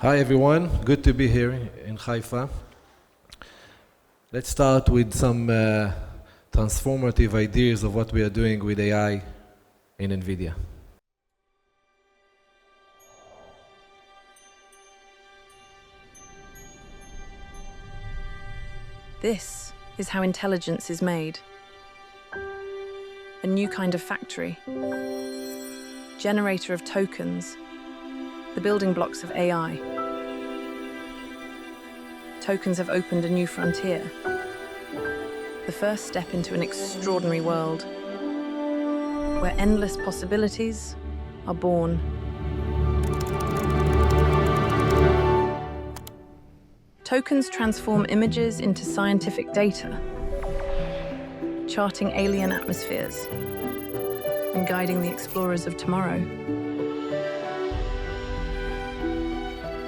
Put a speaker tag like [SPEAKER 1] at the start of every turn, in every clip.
[SPEAKER 1] Hi everyone, good to be here in Haifa. Let's start with some transformative ideas of what we are doing with AI in Nvidia.
[SPEAKER 2] This is how intelligence is made. A new kind of factory. Generator of tokens. The building blocks of AI. Tokens have opened a new frontier. The first step into an extraordinary world where endless possibilities are born. Tokens transform images into scientific data, charting alien atmospheres and guiding the explorers of tomorrow.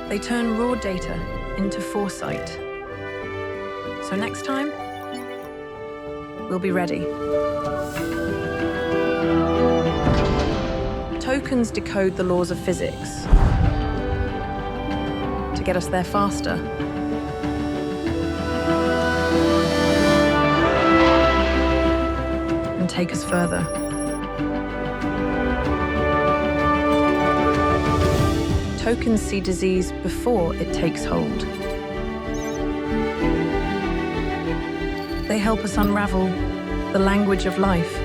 [SPEAKER 2] They turn raw data into foresight. So next time, we'll be ready. Tokens decode the laws of physics to get us there faster. And take us further. Tokens see disease before it takes hold. They help us unravel the language of life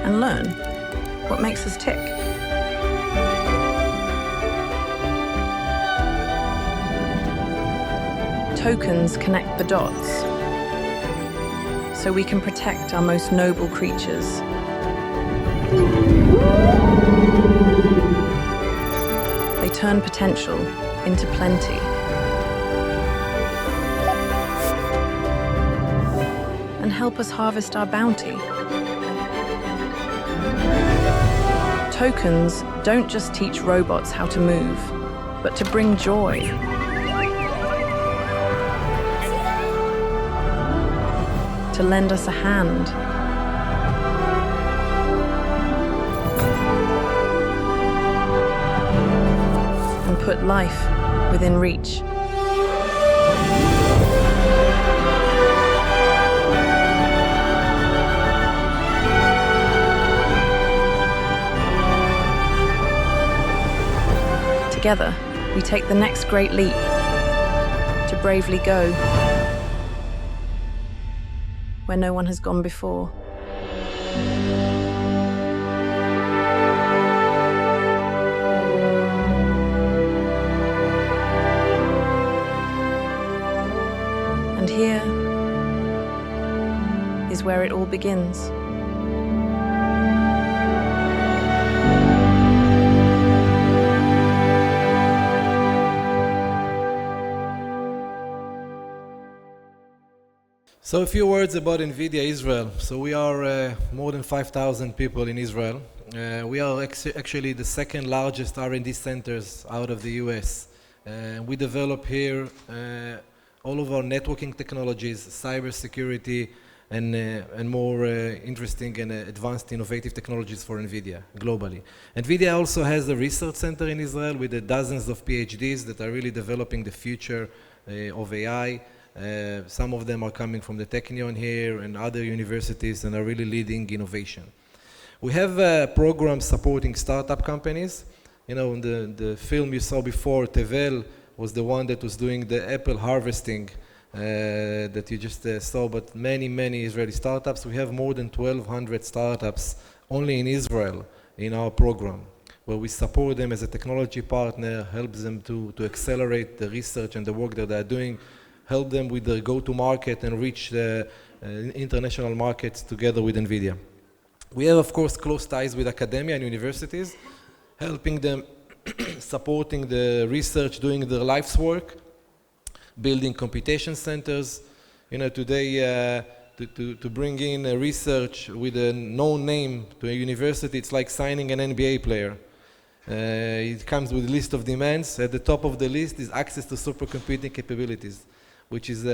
[SPEAKER 2] and learn what makes us tick. Tokens connect the dots so we can protect our most noble creatures. They turn potential into plenty. And help us harvest our bounty. Tokens don't just teach robots how to move, but to bring joy. To lend us a hand. And put life within reach. Together, we take the next great leap to bravely go where no one has gone before. And here is where it all begins.
[SPEAKER 1] So a few words about Nvidia Israel. So we are more than 5,000 people in Israel. We are actually the second largest R&D centers out of the US. We develop here all of our networking technologies, cybersecurity, and more interesting and advanced innovative technologies for Nvidia globally. Nvidia also has a research center in Israel with dozens of PhDs that are really developing the future of AI. Some of them are coming from the Technion here and other universities and are really leading innovation. We have programs supporting startup companies. You know, in the film you saw before, Tevel was the one that was doing the apple harvesting that you just saw, but many Israeli startups. We have more than 1,200 startups only in Israel in our program, where we support them as a technology partner, helps them to accelerate the research and the work that they're doing, help them with the go-to-market and reach the international markets together with Nvidia. We have, of course, close ties with academia and universities, helping them, supporting the research, doing their life's work, building computation centers. You know, today, to bring in a research with a known name to a university, it's like signing an NBA player. It comes with a list of demands. At the top of the list is access to supercomputing capabilities. which is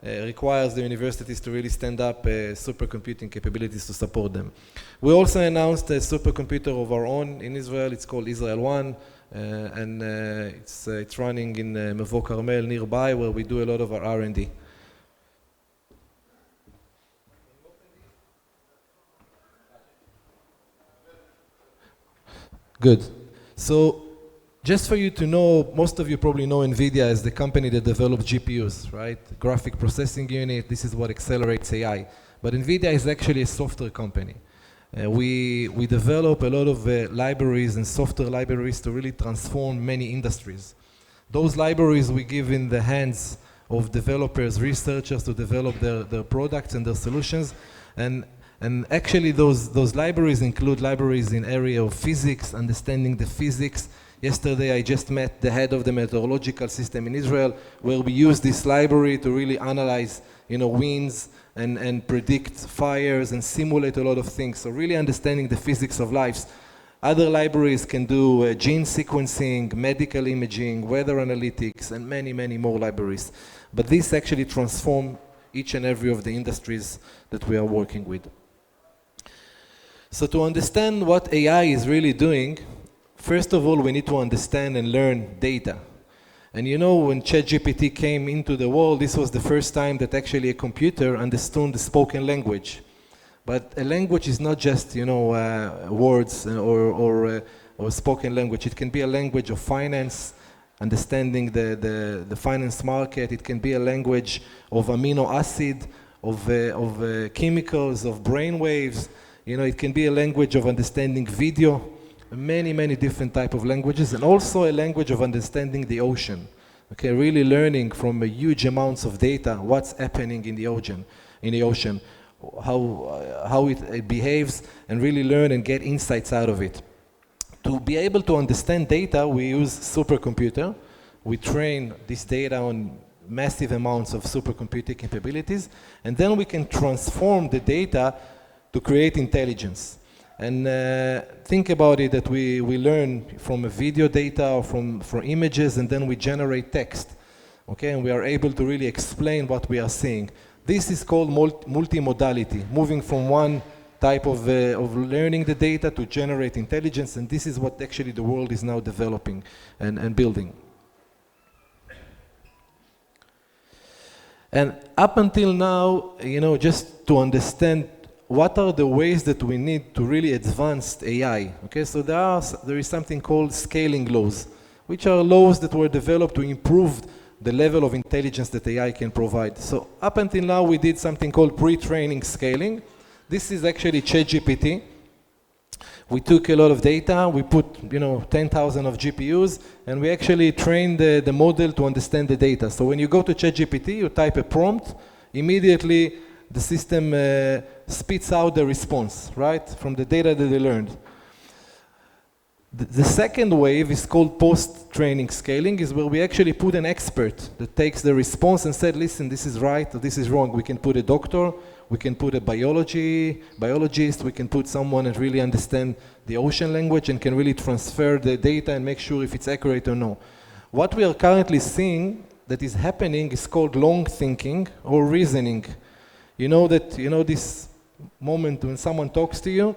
[SPEAKER 1] requires the universities to really stand up supercomputing capabilities to support them. We also announced a supercomputer of our own in Israel. It's called Israel 1, and it's running in Mevo Carmel nearby, where we do a lot of our R&D. Good. So just for you to know, most of you probably know Nvidia as the company that develops GPUs, right? Graphic processing unit, this is what accelerates AI. But Nvidia is actually a software company. We develop a lot of libraries and software libraries to really transform many industries. Those libraries we give in the hands of developers, researchers to develop their products and their solutions. And actually those libraries include libraries in area of physics, understanding the physics. Yesterday I just met the head of the meteorological system in Israel, where we use this library to really analyze, winds and predict fires and simulate a lot of things. So really understanding the physics of lives. Other libraries can do gene sequencing, medical imaging, weather analytics, and many, many more libraries. But this actually transforms each and every of the industries that we are working with. So to understand what AI is really doing, first of all, we need to understand and learn data. And when ChatGPT came into the world, this was the first time that actually a computer understood the spoken language. But a language is not just, words or spoken language. It can be a language of finance, understanding the finance market. It can be a language of amino acid, of chemicals, of brain waves. It can be a language of understanding video, many, many different type of languages, and also a language of understanding the ocean. Okay, really learning from a huge amounts of data what's happening in the ocean, how it behaves, and really learn and get insights out of it. To be able to understand data, we use supercomputer. We train this data on massive amounts of supercomputing capabilities, and then we can transform the data to create intelligence. And think about it that we learn from a video data or from images, and then we generate text. Okay, and we are able to really explain what we are seeing. This is called multimodality, moving from one type of learning the data to generate intelligence, and this is what actually the world is now developing and building. And up until now, just to understand what are the ways that we need to really advance AI? Okay, so there is something called scaling laws, which are laws that were developed to improve the level of intelligence that AI can provide. So up until now, we did something called pre-training scaling. This is actually ChatGPT. We took a lot of data, we put 10,000 of GPUs, and we actually trained the model to understand the data. So when you go to ChatGPT, you type a prompt, immediately the system spits out the response, right, from the data that they learned. The second wave is called post-training scaling, is where we actually put an expert that takes the response and said, listen, this is right or this is wrong. We can put a doctor, we can put a biologist, we can put someone that really understands the ocean language and can really transfer the data and make sure if it's accurate or no. What we are currently seeing that is happening is called long thinking or reasoning. This moment when someone talks to you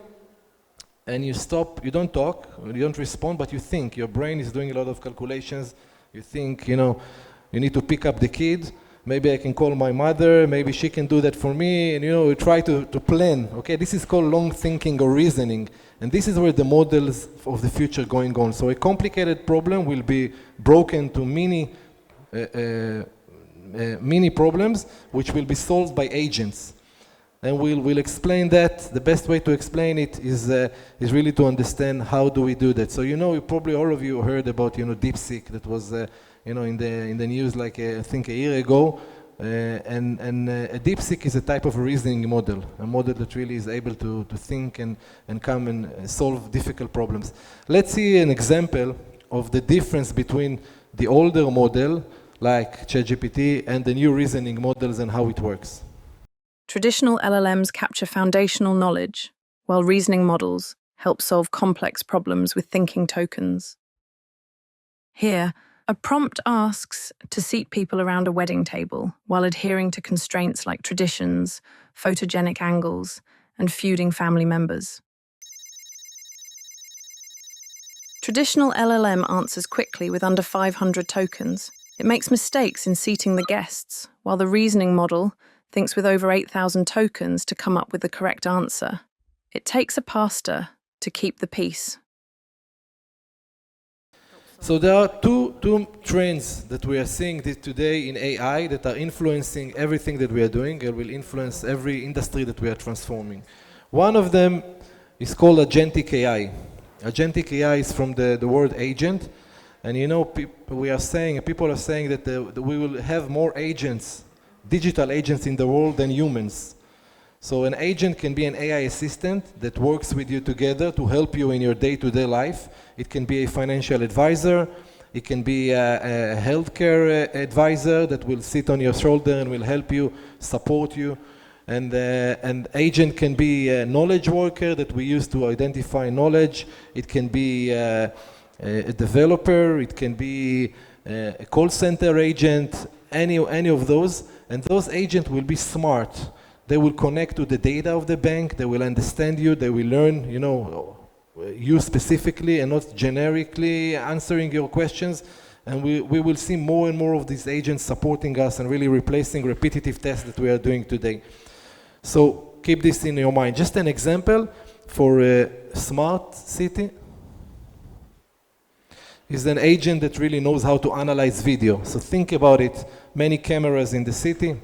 [SPEAKER 1] and you stop, you don't talk, you don't respond, but you think. Your brain is doing a lot of calculations. You think, you need to pick up the kid. Maybe I can call my mother, maybe she can do that for me, and we try to plan. Okay, this is called long thinking or reasoning, and this is where the models of the future are going on. So a complicated problem will be broken to mini problems, which will be solved by agents. And we'll explain that. The best way to explain it is really to understand how do we do that. So probably all of you heard about DeepSeek that was in the news like I think a year ago. And a DeepSeek is a type of reasoning model, a model that really is able to think and come and solve difficult problems. Let's see an example of the difference between the older model like ChatGPT and the new reasoning models and how it works.
[SPEAKER 2] Traditional LLMs capture foundational knowledge, while reasoning models help solve complex problems with thinking tokens. Here, A prompt asks to seat people around a wedding table while adhering to constraints like traditions, photogenic angles, and feuding family members. Traditional LLM answers quickly with under 500 tokens. It makes mistakes in seating the guests, while the reasoning model thinks with over 8,000 tokens to come up with the correct answer. It takes a pastor to keep the peace.
[SPEAKER 1] So there are two trends that we are seeing today in AI that are influencing everything that we are doing and will influence every industry that we are transforming. One of them is called agentic AI. Agentic AI is from the word agent, and people are saying that we will have more agents, digital agents in the world than humans. So an agent can be an AI assistant that works with you together to help you in your day-to-day life. It can be a financial advisor. It can be a healthcare advisor that will sit on your shoulder and will help you, support you. And an agent can be a knowledge worker that we use to identify knowledge. It can be a developer. It can be a call center agent, any of those. And those agents will be smart. They will connect to the data of the bank. They will understand you. They will learn, you specifically and not generically answering your questions. And we will see more and more of these agents supporting us and really replacing repetitive tests that we are doing today. So keep this in your mind. Just an example for a smart city is an agent that really knows how to analyze video. So think about it, many cameras in the city,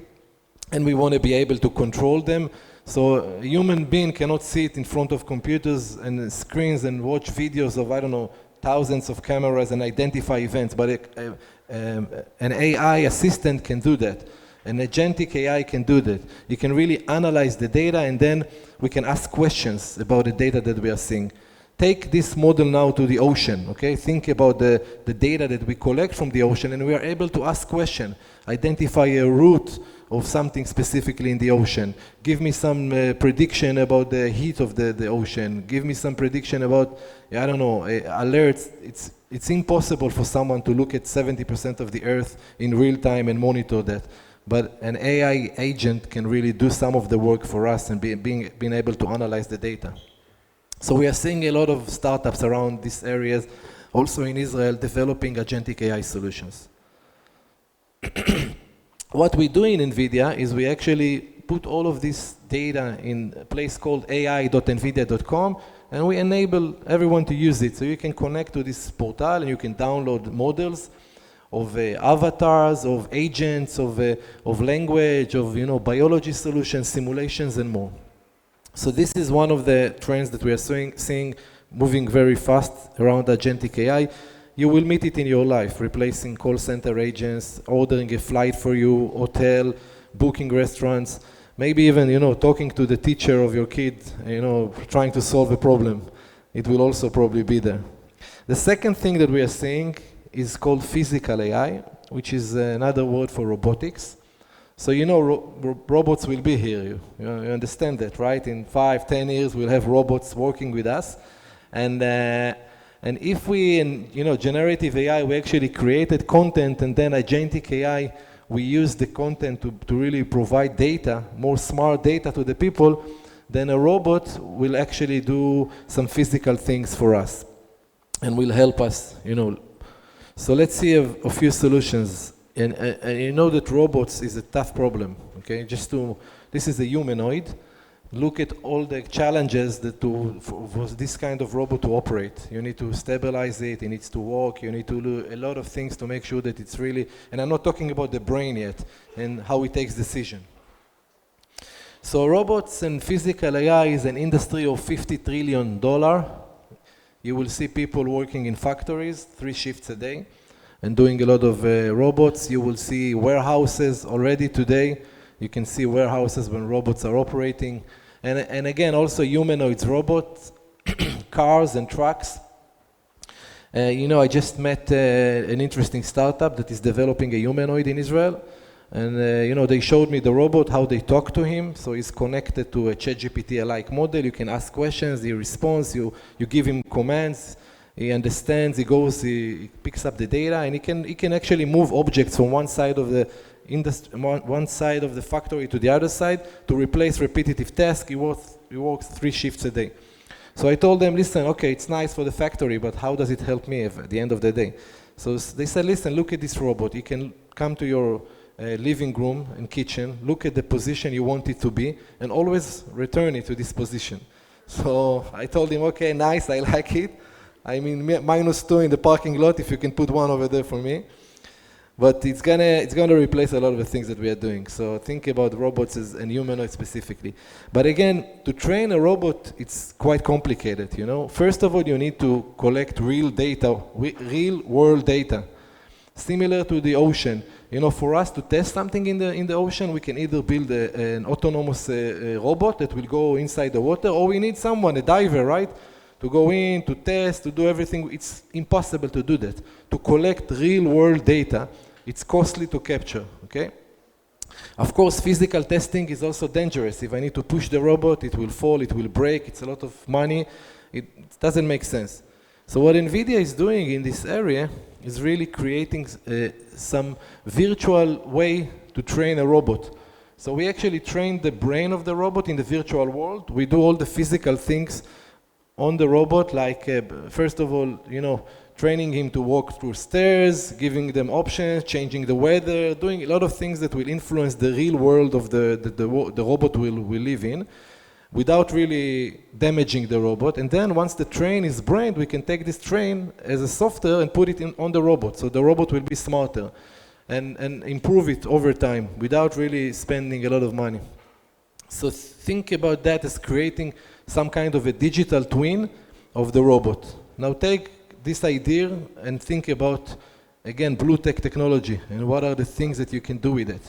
[SPEAKER 1] and we want to be able to control them. So a human being cannot sit in front of computers and screens and watch videos of, thousands of cameras and identify events, but an AI assistant can do that. An agentic AI can do that. You can really analyze the data, and then we can ask questions about the data that we are seeing. Take this model now to the ocean, okay? Think about the data that we collect from the ocean, and we are able to ask questions, identify a route of something specifically in the ocean. Give me some prediction about the heat of the ocean. Give me some prediction about, alerts. It's impossible for someone to look at 70% of the Earth in real time and monitor that. But an AI agent can really do some of the work for us and being able to analyze the data. So we are seeing a lot of startups around these areas, also in Israel, developing agentic AI solutions. What we do in Nvidia is we actually put all of this data in a place called ai.nvidia.com, and we enable everyone to use it. So you can connect to this portal and you can download models of avatars, of agents, of language, of biology solutions, simulations, and more. So this is one of the trends that we are seeing moving very fast around agentic AI. You will meet it in your life, replacing call center agents, ordering a flight for you, hotel, booking restaurants, maybe even, talking to the teacher of your kid, trying to solve a problem. It will also probably be there. The second thing that we are seeing is called physical AI, which is another word for robotics. So robots will be here. You understand that, right? In 5-10 years, we'll have robots working with us. And if we, in generative AI, we actually created content, and then agentic AI, we use the content to really provide data, more smart data to the people, then a robot will actually do some physical things for us and will help us, So let's see a few solutions. And you know that robots is a tough problem, okay? This is a humanoid. Look at all the challenges for this kind of robot to operate. You need to stabilize it, it needs to walk, you need to do a lot of things to make sure that it's really, and I'm not talking about the brain yet, and how it takes decision. So robots and physical AI is an industry of $50 trillion. You will see people working in factories, 3 shifts a day, and doing a lot of robots. You will see warehouses already today. You can see warehouses when robots are operating. And again, also humanoids, robots, cars and trucks. I just met an interesting startup that is developing a humanoid in Israel. And they showed me the robot, how they talk to him. So he's connected to a ChatGPT-alike model. You can ask questions, he responds, you give him commands, He understands, he goes, he picks up the data, and he can actually move objects from one side of the one side of the factory to the other side to replace repetitive tasks. He works 3 shifts a day. So I told them, listen, okay, it's nice for the factory, but how does it help me at the end of the day? So they said, listen, look at this robot. You can come to your living room and kitchen, look at the position you want it to be, and always return it to this position. So I told him, okay, nice, I like it. I mean, -2 in the parking lot if you can put one over there for me. But it's gonna replace a lot of the things that we are doing. So think about robots and humanoids specifically. But again, to train a robot, it's quite complicated, you know. First of all, you need to collect real data, real world data, similar to the ocean. You know, for us to test something in the ocean, we can either build an autonomous robot that will go inside the water, or we need someone, a diver, right? To go in, to test, to do everything. It's impossible to do that. To collect real world data, it's costly to capture, okay? Of course, physical testing is also dangerous. If I need to push the robot, it will fall, it will break, it's a lot of money. It doesn't make sense. So what Nvidia is doing in this area is really creating some virtual way to train a robot. So we actually train the brain of the robot in the virtual world. We do all the physical things on the robot, like first of all, you know, training him to walk through stairs, giving them options, changing the weather, doing a lot of things that will influence the real world of the robot will live in, without really damaging the robot. And then once the train is brained, we can take this train as a software and put it on the robot, so the robot will be smarter and improve it over time without really spending a lot of money. So think about that as creating some kind of a digital twin of the robot. Now take this idea and think about, again, blue tech technology and what are the things that you can do with it.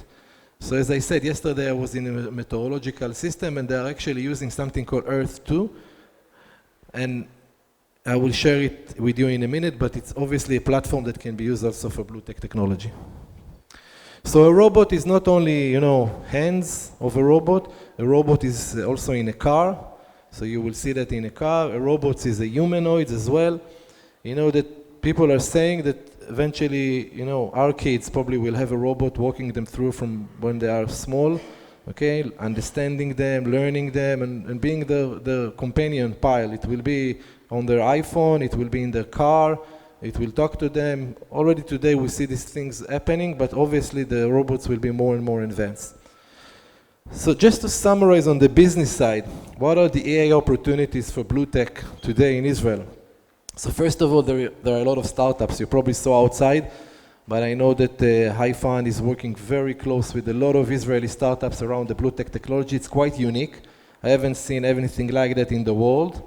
[SPEAKER 1] So as I said, yesterday I was in a meteorological system and they are actually using something called Earth 2. And I will share it with you in a minute, but it's obviously a platform that can be used also for blue tech technology. So a robot is not only, you know, hands of a robot is also in a car. So you will see that in a car. A robot is a humanoid as well. You know that people are saying that eventually, you know, our kids probably will have a robot walking them through from when they are small, okay, understanding them, learning them, and being the companion pile. It will be on their iPhone, it will be in their car, it will talk to them. Already today we see these things happening, but obviously the robots will be more and more advanced. So just to summarize on the business side, what are the AI opportunities for blue tech today in Israel? So first of all, there are a lot of startups you probably saw outside, but I know that High Fund is working very close with a lot of Israeli startups around the blue tech technology. It's quite unique. I haven't seen anything like that in the world,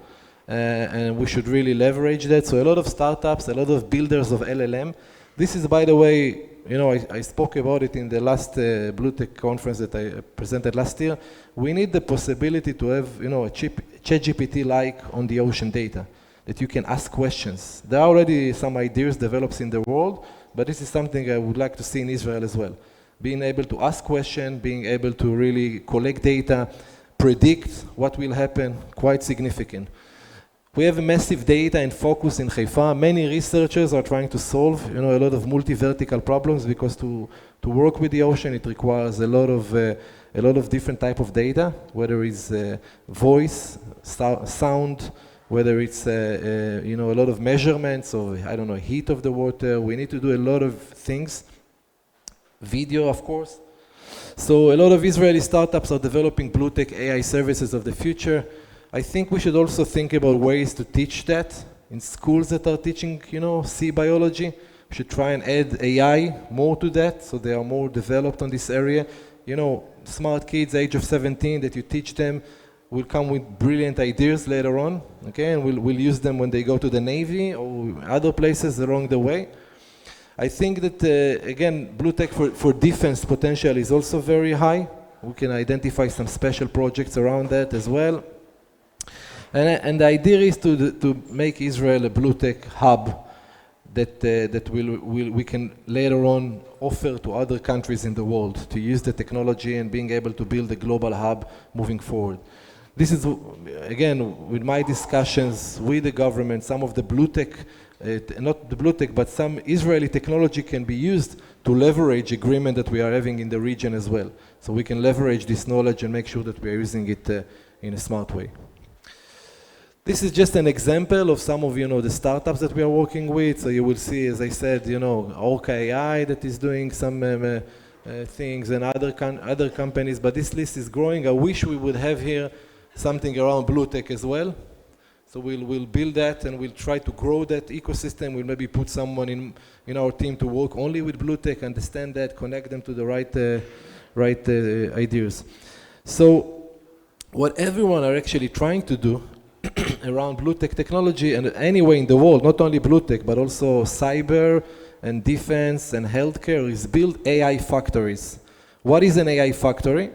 [SPEAKER 1] and we should really leverage that. So a lot of startups, a lot of builders of LLM. This is, by the way, you know, I spoke about it in the last blue tech conference that I presented last year. We need the possibility to have, you know, a ChatGPT-like on the ocean data, that you can ask questions. There are already some ideas developed in the world, but this is something I would like to see in Israel as well. Being able to ask questions, being able to really collect data, predict what will happen, quite significant. We have massive data and focus in Haifa. Many researchers are trying to solve, you know, a lot of multi-vertical problems, because to work with the ocean, it requires a lot of different type of data, whether it's voice, sound, whether it's you know, a lot of measurements of, I don't know, heat of the water. We need to do a lot of things. Video, of course. So a lot of Israeli startups are developing blue tech AI services of the future. I think we should also think about ways to teach that in schools that are teaching, you know, sea biology. We should try and add AI more to that, so they are more developed on this area. You know, smart kids, age of 17, that you teach them, will come with brilliant ideas later on, okay, and we'll use them when they go to the Navy or other places along the way. I think that, again, blue tech for defense potential is also very high. We can identify some special projects around that as well. And the idea is to make Israel a blue tech hub that we can later on offer to other countries in the world to use the technology and being able to build a global hub moving forward. This is, again, with my discussions with the government, some of the blue tech, not the blue tech, but some Israeli technology can be used to leverage agreement that we are having in the region as well. So we can leverage this knowledge and make sure that we are using it in a smart way. This is just an example of some of, the startups that we are working with. So you will see, as I said, Orca AI that is doing some things, and other companies, but this list is growing. I wish we would have here something around blue tech as well. So we'll build that, and we'll try to grow that ecosystem. We'll maybe put someone in our team to work only with blue tech, understand that, connect them to the right ideas. So what everyone are actually trying to do around blue tech technology, and anywhere in the world, not only blue tech, but also cyber and defense and healthcare, is build AI factories. What is an AI factory?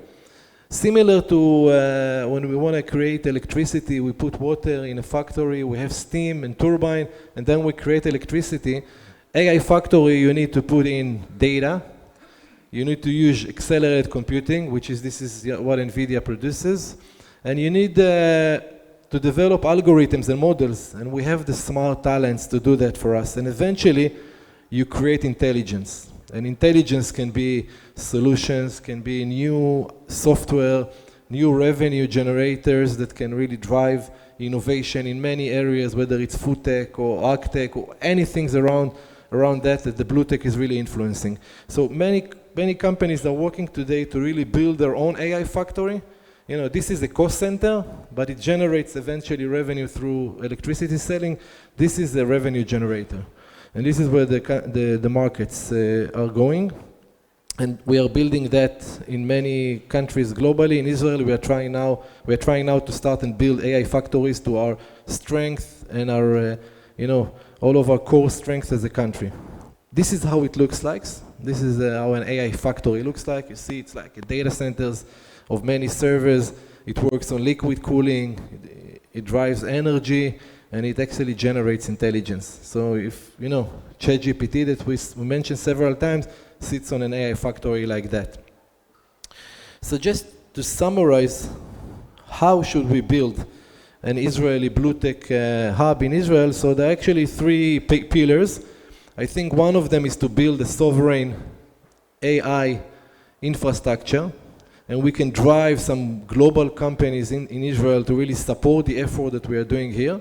[SPEAKER 1] Similar to when we want to create electricity, we put water in a factory, we have steam and turbine, and then we create electricity. AI factory, you need to put in data. You need to use accelerated computing, this is what Nvidia produces. And you need to develop algorithms and models, and we have the smart talents to do that for us. And eventually, you create intelligence. And intelligence can be solutions, can be new software, new revenue generators that can really drive innovation in many areas, whether it's food tech or ag tech or anything around that the blue tech is really influencing. So many companies are working today to really build their own AI factory. This is a cost center, but it generates eventually revenue through electricity selling. This is a revenue generator. And this is where the markets are going. And we are building that in many countries globally. In Israel, we are trying now to start and build AI factories to our strength and our, all of our core strengths as a country. This is how it looks like. This is how an AI factory looks like. You see, it's like a data centers of many servers. It works on liquid cooling. It drives energy. And it actually generates intelligence. So if, ChatGPT that we mentioned several times sits on an AI factory like that. So just to summarize, how should we build an Israeli blue tech hub in Israel? So there are actually three pillars. I think one of them is to build a sovereign AI infrastructure. And we can drive some global companies in Israel to really support the effort that we are doing here.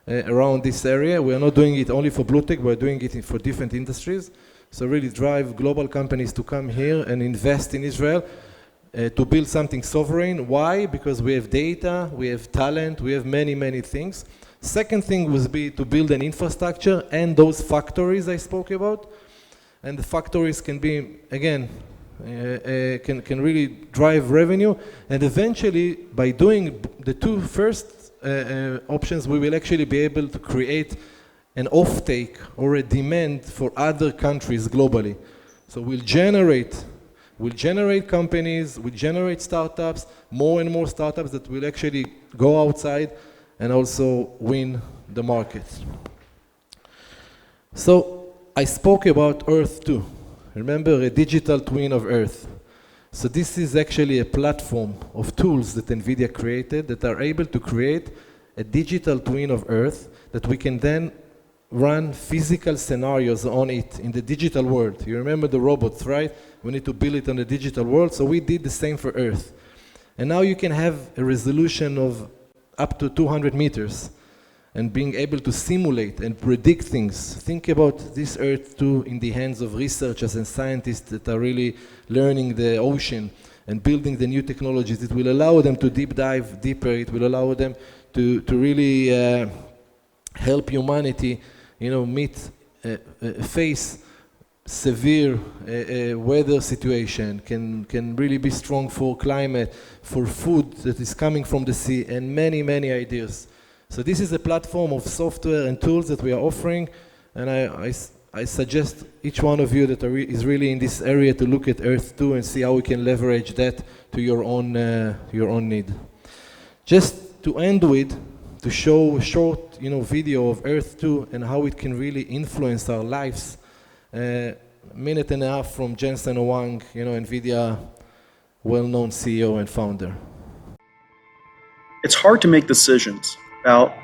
[SPEAKER 1] Around this area. We are not doing it only for blue tech, we're doing it for different industries. So really drive global companies to come here and invest in Israel to build something sovereign. Why? Because we have data, we have talent, we have many things. Second thing would be to build an infrastructure and those factories I spoke about. And the factories can be, again, can really drive revenue. And eventually, by doing the two first options, we will actually be able to create an offtake or a demand for other countries globally. So we'll generate companies, we'll generate startups, more and more startups that will actually go outside and also win the market. So I spoke about Earth 2. Remember, a digital twin of Earth. So this is actually a platform of tools that Nvidia created that are able to create a digital twin of Earth that we can then run physical scenarios on it in the digital world. You remember the robots, right? We need to build it on the digital world, so we did the same for Earth. And now you can have a resolution of up to 200 meters and being able to simulate and predict things. Think about this Earth 2 in the hands of researchers and scientists that are really learning the ocean and building the new technologies. It will allow them to deep dive deeper. It will allow them to really help humanity, face severe weather situation, can really be strong for climate, for food that is coming from the sea, and many ideas. So this is a platform of software and tools that we are offering, and I suggest each one of you that is really in this area to look at Earth 2 and see how we can leverage that to your own need. Just to end with, to show a short video of Earth 2 and how it can really influence our lives. Minute and a half from Jensen Huang, Nvidia well-known CEO and founder.
[SPEAKER 3] It's hard to make decisions about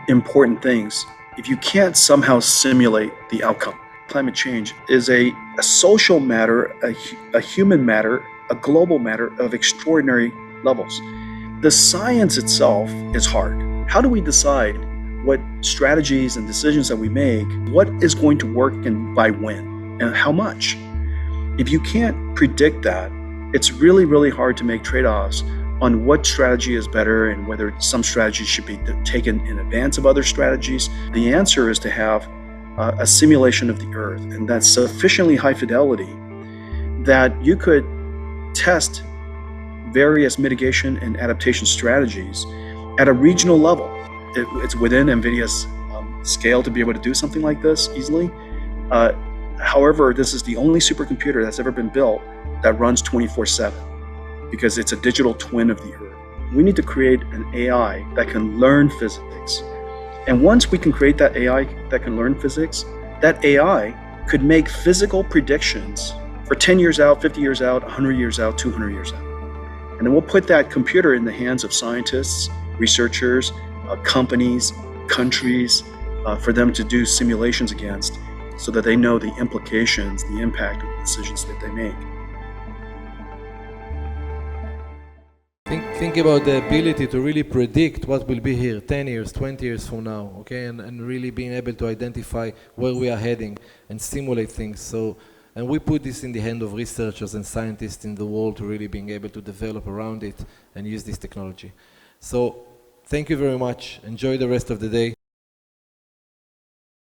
[SPEAKER 3] important things if you can't somehow simulate the outcome. Climate change is a social matter, a human matter, a global matter of extraordinary levels. The science itself is hard. How do we decide what strategies and decisions that we make, what is going to work and by when and how much? If you can't predict that, it's really, really hard to make trade-offs on what strategy is better and whether some strategies should be taken in advance of other strategies. The answer is to have a simulation of the Earth, and that's sufficiently high fidelity that you could test various mitigation and adaptation strategies at a regional level. It's within Nvidia's scale to be able to do something like this easily. However, this is the only supercomputer that's ever been built that runs 24/7 because it's a digital twin of the Earth. We need to create an AI that can learn physics. And once we can create that AI that can learn physics, that AI could make physical predictions for 10 years out, 50 years out, 100 years out, 200 years out. And then we'll put that computer in the hands of scientists, researchers, companies, countries, for them to do simulations against so that they know the implications, the impact of the decisions that they make.
[SPEAKER 1] Think about the ability to really predict what will be here 10 years, 20 years from now, okay? And really being able to identify where we are heading and simulate things. So, and we put this in the hand of researchers and scientists in the world to really being able to develop around it and use this technology. So, thank you very much. Enjoy the rest of the day.